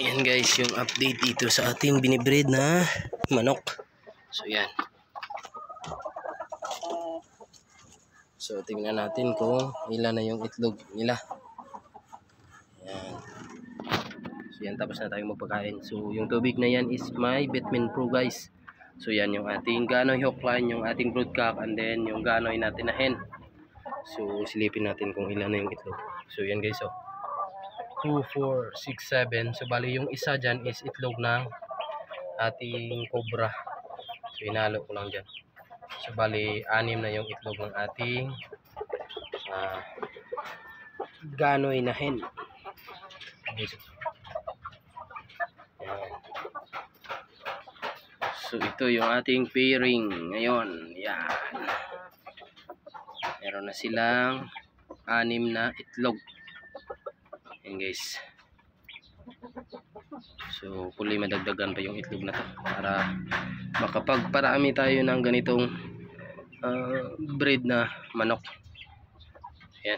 Ayan guys, yung update dito sa ating binibreed na manok. So yan. So tingnan natin kung ilan na yung itlog nila. Ayan. So yan, tapos na tayong magpakain. So yung tubig na yan is my Vitamin Pro guys. So yan yung ating ganoy hawkline, yung ating broodcock, and then yung ganoy natin na hen. So silipin natin kung ilan na yung itlog. So yan guys, so 2, 4, 6, 7. So bali yung isa dyan is itlog ng ating cobra. So inalo ko lang dyan. So bali 6 na yung itlog ng ating ganoy na hen. So ito yung ating pairing ngayon. Yan. Meron na silang 6 na itlog. Yan guys. So puli madagdagan pa yung itlog na to para makapagparami tayo ng ganitong breed na manok. Yan.